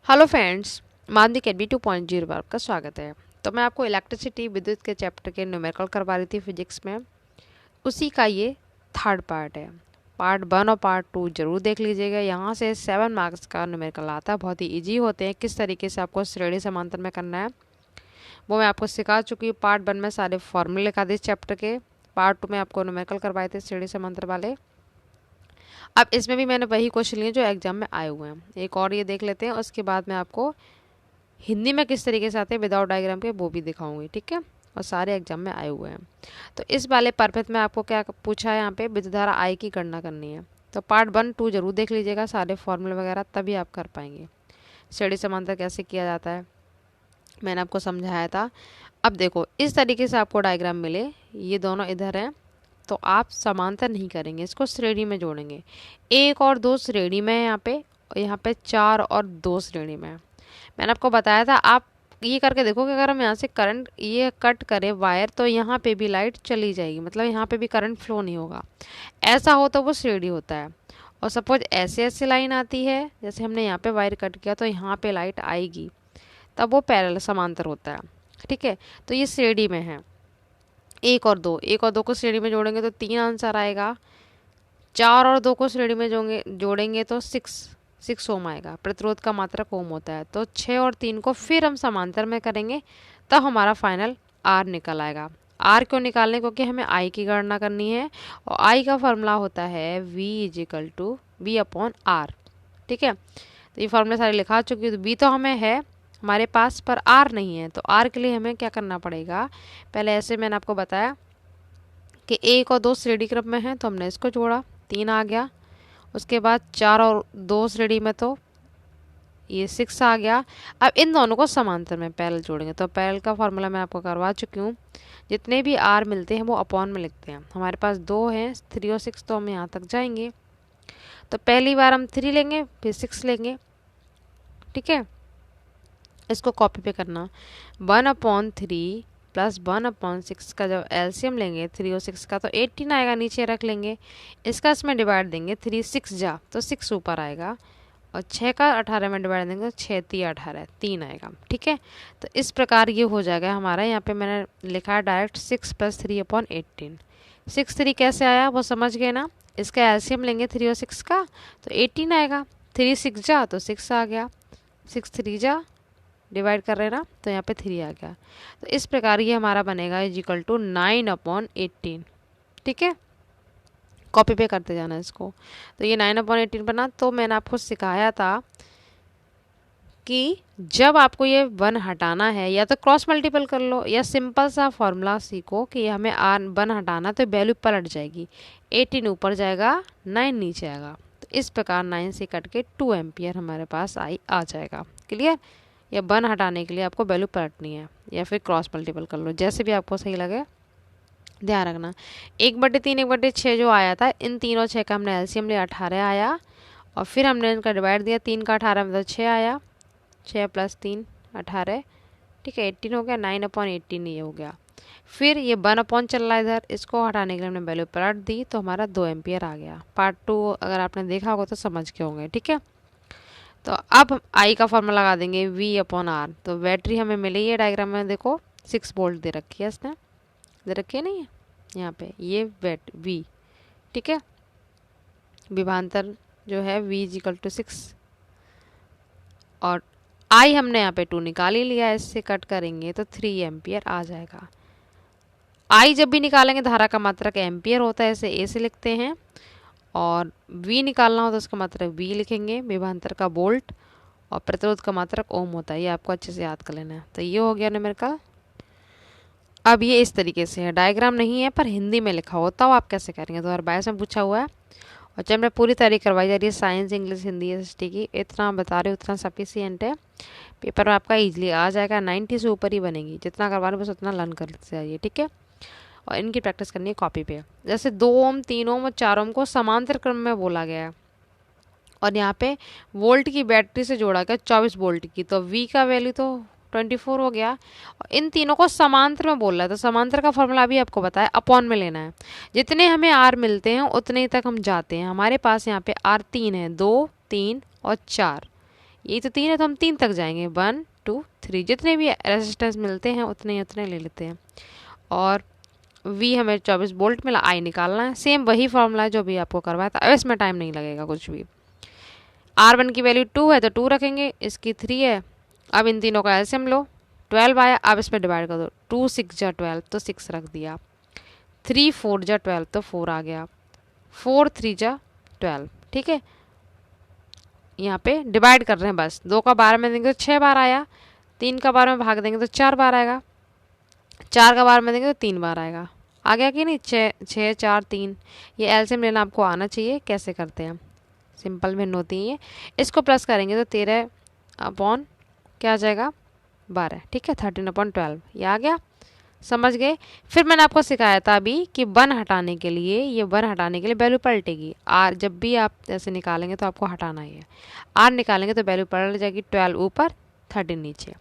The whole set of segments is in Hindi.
हेलो फ्रेंड्स, मानवी अकेडमी 2.0 पर आपका स्वागत है। तो मैं आपको इलेक्ट्रिसिटी विद्युत के चैप्टर के न्यूमेरिकल करवा रही थी फिजिक्स में। उसी का ये थर्ड पार्ट है। पार्ट 1 और पार्ट 2 जरूर देख लीजिएगा। यहाँ से 7 मार्क्स का न्यूमेरिकल आता है। बहुत ही इजी होते हैं। किस तरीके से आपको श्रेणी समांतर में करना है वो मैं आपको सिखा चुकी हूँ। पार्ट 1 में सारे फॉर्मूले लिखा थे इस चैप्टर के। पार्ट 2 में आपको न्यूमेरिकल करवाए थे श्रेणी समांतर वाले। अब इसमें भी मैंने वही क्वेश्चन लिए जो एग्जाम में आए हुए हैं। एक और ये देख लेते हैं, उसके बाद मैं आपको हिंदी में किस तरीके से आते हैं विदाउट डायग्राम के वो भी दिखाऊंगी, ठीक है। और सारे एग्जाम में आए हुए हैं। तो इस वाले परफेक्ट में आपको क्या पूछा है, यहाँ पे विद्युत धारा आई की गणना करनी है। तो पार्ट 1 2 जरूर देख लीजिएगा, सारे फॉर्मूले वगैरह, तभी आप कर पाएंगे। श्रेणी समांतर कैसे किया जाता है मैंने आपको समझाया था। अब देखो, इस तरीके से आपको डायग्राम मिले, ये दोनों इधर हैं, तो आप समांतर नहीं करेंगे, इसको श्रेणी में जोड़ेंगे। 1 और 2 श्रेणी में है यहाँ पे, और यहाँ पे 4 और 2 श्रेणी में है। मैंने आपको बताया था, आप ये करके देखो कि अगर हम यहाँ से करंट ये कट करें वायर, तो यहाँ पे भी लाइट चली जाएगी, मतलब यहाँ पे भी करंट फ्लो नहीं होगा। ऐसा हो तो वो श्रेणी होता है। और सपोज ऐसे ऐसे लाइन आती है, जैसे हमने यहाँ पे वायर कट किया तो यहाँ पे लाइट आएगी, तब वो पैरेलल समांतर होता है, ठीक है। तो ये श्रेणी में है। 1 और 2 को श्रेणी में जोड़ेंगे तो 3 आंसर आएगा। 4 और 2 को श्रेणी में जोड़ेंगे तो 6 ओम आएगा। प्रतिरोध का मात्रक ओम होता है। तो 6 और 3 को फिर हम समांतर में करेंगे, तब हमारा फाइनल आर निकल आएगा। आर क्यों निकालने, क्योंकि हमें आई की गणना करनी है, और आई का फॉर्मूला होता है V/V/R, ठीक है। तो ये फॉर्मूला सारे लिखा चुकी है। तो V तो हमें है हमारे पास, पर आर नहीं है। तो आर के लिए हमें क्या करना पड़ेगा, पहले ऐसे मैंने आपको बताया कि 1 और 2 श्रेणी क्रम में है, तो हमने इसको जोड़ा, 3 आ गया। उसके बाद 4 और 2 श्रेणी में, तो ये 6 आ गया। अब इन दोनों को समांतर में पैरेलल जोड़ेंगे। तो पैरेलल का फॉर्मूला मैं आपको करवा चुकी हूँ। जितने भी आर मिलते हैं वो अपॉन में लिखते हैं। हमारे पास 2 हैं, 3 और 6, तो हम यहाँ तक जाएंगे। तो पहली बार हम 3 लेंगे, फिर 6 लेंगे, ठीक है। इसको कॉपी पे करना, 1/3 प्लस 1/6 का जब एलसीएम लेंगे 3 और 6 का, तो 18 आएगा, नीचे रख लेंगे। इसका इसमें डिवाइड देंगे, 3 6 जा तो 6 ऊपर आएगा, और 6 का 18 में डिवाइड देंगे तो 6 3 18 3 आएगा, ठीक है। तो इस प्रकार ये हो जाएगा हमारा। यहाँ पे मैंने लिखा है डायरेक्ट 6 + 3/18। 6 3 कैसे आया वो समझ गए ना। इसका एलसीएम लेंगे 3 और 6 का, तो 18 आएगा। 3 6 जा तो 6 आ गया, 6 3 जा डिवाइड कर रहे हैं ना, तो यहाँ पे 3 आ गया। तो इस प्रकार ये हमारा बनेगा = 9/18, ठीक है। कॉपी पे करते जाना इसको। तो ये 9/18 बना। तो मैंने आपको सिखाया था कि जब आपको ये 1 हटाना है, या तो क्रॉस मल्टीपल कर लो, या सिंपल सा फॉर्मूला सीखो कि हमें 1 हटाना, तो वैल्यू पलट जाएगी। 18 ऊपर जाएगा, 9 नीचे आएगा। तो इस प्रकार 9 से कट के 2 एम्पियर हमारे पास आ जाएगा। क्लियर। या 1 हटाने के लिए आपको वैल्यू पलटनी है, या फिर क्रॉस मल्टीपल कर लो, जैसे भी आपको सही लगे। ध्यान रखना, 1/3 1/6 जो आया था, इन 3 और 6 का हमने एलसीएम लिया, 18 आया। और फिर हमने इनका डिवाइड दिया, 3 का 18 में तो 6 आया, 6 + 3 18, ठीक है। 18 हो गया, 9/18 ये हो गया। फिर ये 1 चल रहा है इधर, इसको हटाने के लिए हमने वैल्यू पलट दी, तो हमारा 2 एम्पियर आ गया। पार्ट 2 अगर आपने देखा होगा तो समझ के होंगे, ठीक है। तो अब हम आई का फॉर्मूला लगा देंगे V/R। तो बैटरी हमें मिली है, डायग्राम में देखो 6 वोल्ट दे रखी है इसने, दे रखी है नहीं है यहाँ पे, ये V, ठीक है। विभवांतर जो है V = 6, और आई हमने यहाँ पे 2 निकाल ही लिया है, इससे कट करेंगे तो 3 एम्पियर आ जाएगा। आई जब भी निकालेंगे धारा का मात्रक एम्पियर होता है, इसे ए से लिखते हैं। और V निकालना हो तो उसका मात्रक V लिखेंगे, विभवांतर का वोल्ट, और प्रतिरोध का मात्रक ओम होता है। ये आपको अच्छे से याद कर लेना है। तो ये हो गया न्यूमेरिकल। अब ये इस तरीके से है, डायग्राम नहीं है पर हिंदी में लिखा होता हो, आप कैसे करेंगे। 2022 में पूछा हुआ है, और जब मैं पूरी तैयारी करवाई जा रही है साइंस, इंग्लिश, हिंदी, एसएसटी की, इतना बता रही हूँ उतना सफिशियंट है। पेपर में आपका ईजिली आ जाएगा, 90 से ऊपर ही बनेगी। जितना करवा रहे बस उतना लर्न करते जाइए, ठीक है। और इनकी प्रैक्टिस करनी है कॉपी पे। जैसे 2 ओम, 3 ओम और 4 ओम को समांतर क्रम में बोला गया है, और यहाँ पे वोल्ट की बैटरी से जोड़ा गया 24 वोल्ट की, तो V का वैल्यू तो 24 हो गया। और इन तीनों को समांतर में बोल रहा है, तो समांतर का फॉर्मूला अभी आपको बताया, अपॉन में लेना है। जितने हमें आर मिलते हैं उतने ही तक हम जाते हैं। हमारे पास यहाँ पे आर 3 है, 2 3 और 4, यही तो 3 है, तो हम 3 तक जाएंगे। 1 2 3, जितने भी रेजिस्टेंस मिलते हैं उतने उतने ले लेते हैं। और V हमें 24 वोल्ट मिला, I निकालना है। सेम वही फॉर्मूला है जो भी आपको करवाया था, अब इसमें टाइम नहीं लगेगा कुछ भी। R1 की वैल्यू 2 है तो 2 रखेंगे, इसकी 3 है। अब इन तीनों का एलसीएम लो, 12 आया, अब इस पर डिवाइड कर दो। 2 6 जा 12 तो 6 रख दिया। 3 4 जा 12 तो 4 आ गया। 4 3 जा 12, ठीक है। यहाँ पे डिवाइड कर रहे हैं बस। 2 का 12 में देंगे तो 6 बार आया, 3 का 12 में भाग देंगे तो 4 बार आएगा, 4 का 12 में देंगे तो 3 बार आएगा। आ गया कि नहीं? 6 6 4 3। ये एलसीएम लेना आपको आना चाहिए। कैसे करते हैं, सिंपल भिन्न होती है ये। इसको प्लस करेंगे तो 13 अपॉन क्या आ जाएगा 12, ठीक है। 13/12 ये आ गया, समझ गए। फिर मैंने आपको सिखाया था अभी कि 1 हटाने के लिए, ये 1 हटाने के लिए वैल्यू पलटेगी। आर जब भी आप ऐसे निकालेंगे तो आपको हटाना ही है। आर निकालेंगे तो वैल्यू पलट जाएगी, 12 ऊपर 13 नीचे।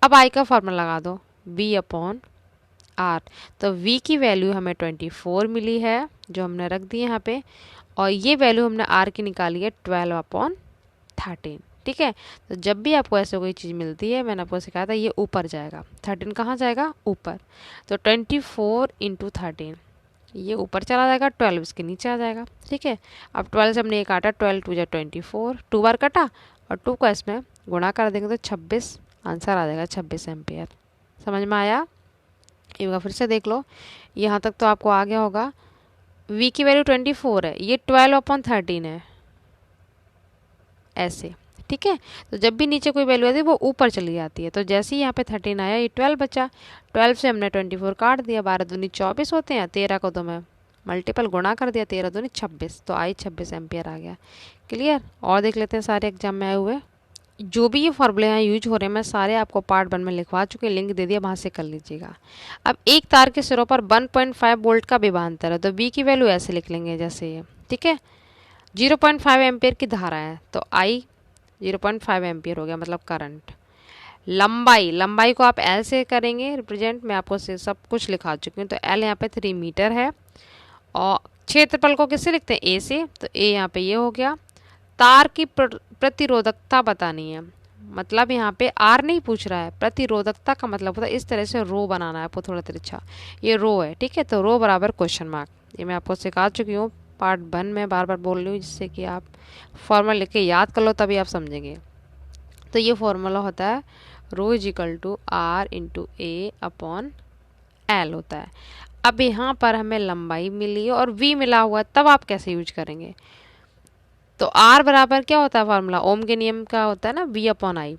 अब आई का फॉर्मूला लगा दो, V/R। तो V की वैल्यू हमें 24 मिली है, जो हमने रख दी यहाँ पे। और ये वैल्यू हमने R की निकाली है 12/13, ठीक है। तो जब भी आपको ऐसे कोई चीज़ मिलती है, मैंने आपको सिखाया था, ये ऊपर जाएगा। 13 कहाँ जाएगा? ऊपर। तो 24 × 13 ये ऊपर चला जाएगा, 12 इसके नीचे आ जाएगा, ठीक है। अब 12 से हमने ये काटा, 12 2 जा 24, 2 बार कटा और 2 का इसमें गुणा कर देंगे तो 26 आंसर आ जाएगा, 26 एम्पियर। समझ में आया? एक बार फिर से देख लो, यहाँ तक तो आपको आ गया होगा। V की वैल्यू 24 है, ये 12/13 है, ऐसे, ठीक है। तो जब भी नीचे कोई वैल्यू आती है वो ऊपर चली जाती है। तो जैसे ही यहाँ पे 13 आया, ये 12 बचा, 12 से हमने 24 काट दिया, 12 दूनी 24 होते हैं, 13 को तो मैं मल्टीपल गुणा कर दिया, 13 दूनी 26, तो आई 26 एम्पियर आ गया। क्लियर? और देख लेते हैं सारे एग्जाम में आए हुए जो भी ये फॉर्मूले हैं यूज हो रहे हैं, मैं सारे आपको पार्ट 1 में लिखवा चुके, लिंक दे दिया, वहाँ से कर लीजिएगा। अब एक तार के सिरों पर 1.5 वोल्ट का विभवांतर है, तो V की वैल्यू ऐसे लिख लेंगे जैसे ये, ठीक है। 0.5 एम्पियर की धारा है, तो I 0.5 एम्पियर हो गया, मतलब करंट। लंबाई को आप L से करेंगे रिप्रेजेंट, मैं आपको से सब कुछ लिखा चुकी हूँ। तो L यहाँ पे 3 मीटर है। और क्षेत्रफल को किससे लिखते हैं? A से, तो A यहाँ पे ये हो गया। तार की प्रतिरोधकता बतानी है, मतलब यहाँ पे R नहीं पूछ रहा है, प्रतिरोधकता का मतलब होता है इस तरह से रो बनाना है आपको थोड़ा तिरछा, ये रो है, ठीक है। तो रो बराबर क्वेश्चन मार्क, ये मैं आपको सिखा चुकी हूँ पार्ट 1 में, बार बार बोल रही हूँ जिससे कि आप फॉर्मूला लिख के याद कर लो, तभी आप समझेंगे। तो ये फॉर्मूला होता है रो = R × A/L होता है। अब यहाँ पर हमें लंबाई मिली है और V मिला हुआ है, तब आप कैसे यूज करेंगे? तो R बराबर क्या होता है फॉर्मूला? ओम के नियम का होता है ना, V/I,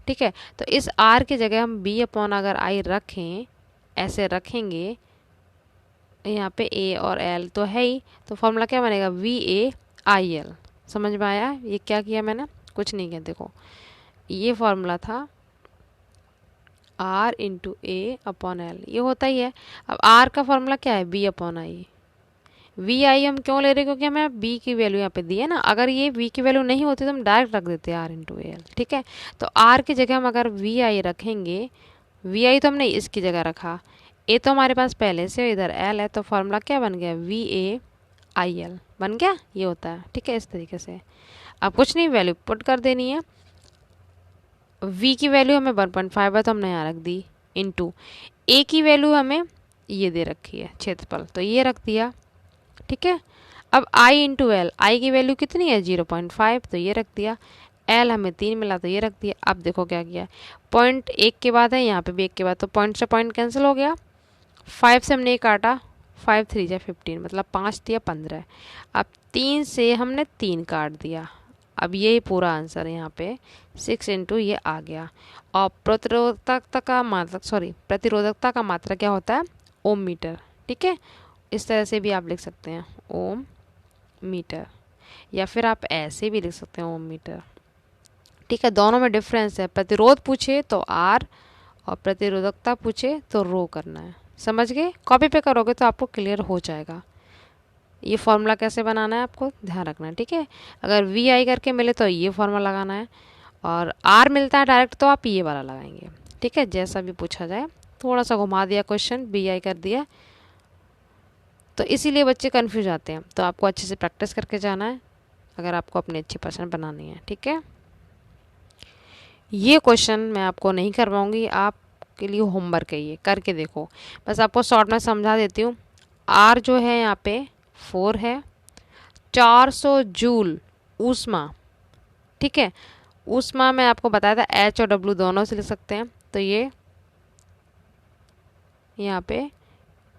ठीक है। तो इस R की जगह हम अगर I रखें, ऐसे रखेंगे, यहाँ पे A और L तो है ही, तो फॉर्मूला क्या बनेगा? VA/IL। समझ में आया? ये क्या किया मैंने? कुछ नहीं किया, देखो ये फॉर्मूला था R × A/L, ये होता ही है। अब R का फॉर्मूला क्या है? V/I। VI हम क्यों ले रहे हैं? क्योंकि हमें B की वैल्यू यहाँ पे दी है ना, अगर ये V की वैल्यू नहीं होती तो हम डायरेक्ट रख देते हैं R × AL, ठीक है। तो R की जगह हम अगर VI रखेंगे, VI तो हमने इसकी जगह रखा, A तो हमारे पास पहले से, इधर L है, तो फॉर्मूला क्या बन गया? VA/IL बन गया, ये होता है, ठीक है। इस तरीके से अब कुछ नहीं, वैल्यू पुट कर देनी है। V की वैल्यू हमें 1.5 है तो हमने यहाँ रख दी, इंटू A की वैल्यू हमें ये दे रखी है क्षेत्रफल, तो ये रख दिया, ठीक है। अब I × L, I की वैल्यू कितनी है? 0.5, तो ये रख दिया। L हमें 3 मिला तो ये रख दिया। अब देखो क्या किया, पॉइंट 1 के बाद है, यहाँ पे भी 1 के बाद, तो पॉइंट से पॉइंट कैंसिल हो गया। 5 से हमने काटा, 5 3 जा 15, मतलब 5 दिया 15। अब 3 से हमने 3 काट दिया, अब यही पूरा आंसर यहाँ पे 6 × ये आ गया। और प्रतिरोधकता का मात्रा क्या होता है? ओम मीटर, ठीक है। इस तरह से भी आप लिख सकते हैं ओम मीटर, या फिर आप ऐसे भी लिख सकते हैं ओम मीटर, ठीक है। दोनों में डिफरेंस है, प्रतिरोध पूछे तो R और प्रतिरोधकता पूछे तो रो करना है। समझ गए? कॉपी पे करोगे तो आपको क्लियर हो जाएगा। ये फॉर्मूला कैसे बनाना है आपको ध्यान रखना है, ठीक है। अगर VI करके मिले तो ये फॉर्मूला लगाना है, और R मिलता है डायरेक्ट तो आप ये वाला लगाएंगे, ठीक है। जैसा भी पूछा जाए, थोड़ा सा घुमा दिया क्वेश्चन, VI कर दिया, तो इसीलिए बच्चे कंफ्यूज आते हैं। तो आपको अच्छे से प्रैक्टिस करके जाना है अगर आपको अपनी अच्छी परसेंट बनानी है, ठीक है। ये क्वेश्चन मैं आपको नहीं करवाऊंगी, आपके लिए होमवर्क है, ये करके देखो। बस आपको शॉर्ट में समझा देती हूँ। आर जो है यहाँ पे 4 है, 400 जूल ऊष्मा, ठीक है। ऊष्मा में आपको बताया था एच और डब्ल्यू दोनों से लिख सकते हैं, तो ये यहाँ पे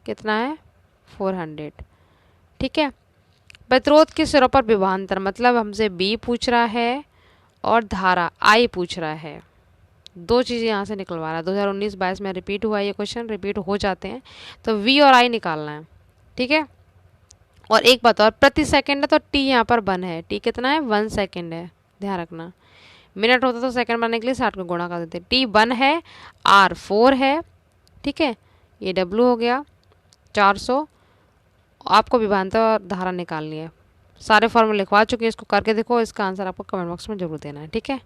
कितना है 400, ठीक है। प्रतिरोध के सिरों पर विभवांतर, मतलब हमसे बी पूछ रहा है और धारा आई पूछ रहा है, दो चीज़ें यहाँ से निकलवा रहा है। 2019-22 में रिपीट हुआ ये क्वेश्चन, रिपीट हो जाते हैं, तो वी और आई निकालना है, ठीक है। और एक बात और, प्रति सेकंड है तो टी यहाँ पर 1 है, टी कितना है 1 सेकंड है, ध्यान रखना। मिनट होता तो सेकंड बनने के लिए 60 को गुणा कर देते। टी 1 है, आर 4 है, ठीक है। ये डब्लू हो गया 400। आपको विभवांतर और धारा निकालनी है। सारे फॉर्मूले लिखवा चुके हैं, इसको करके देखो, इसका आंसर आपको कमेंट बॉक्स में जरूर देना है, ठीक है।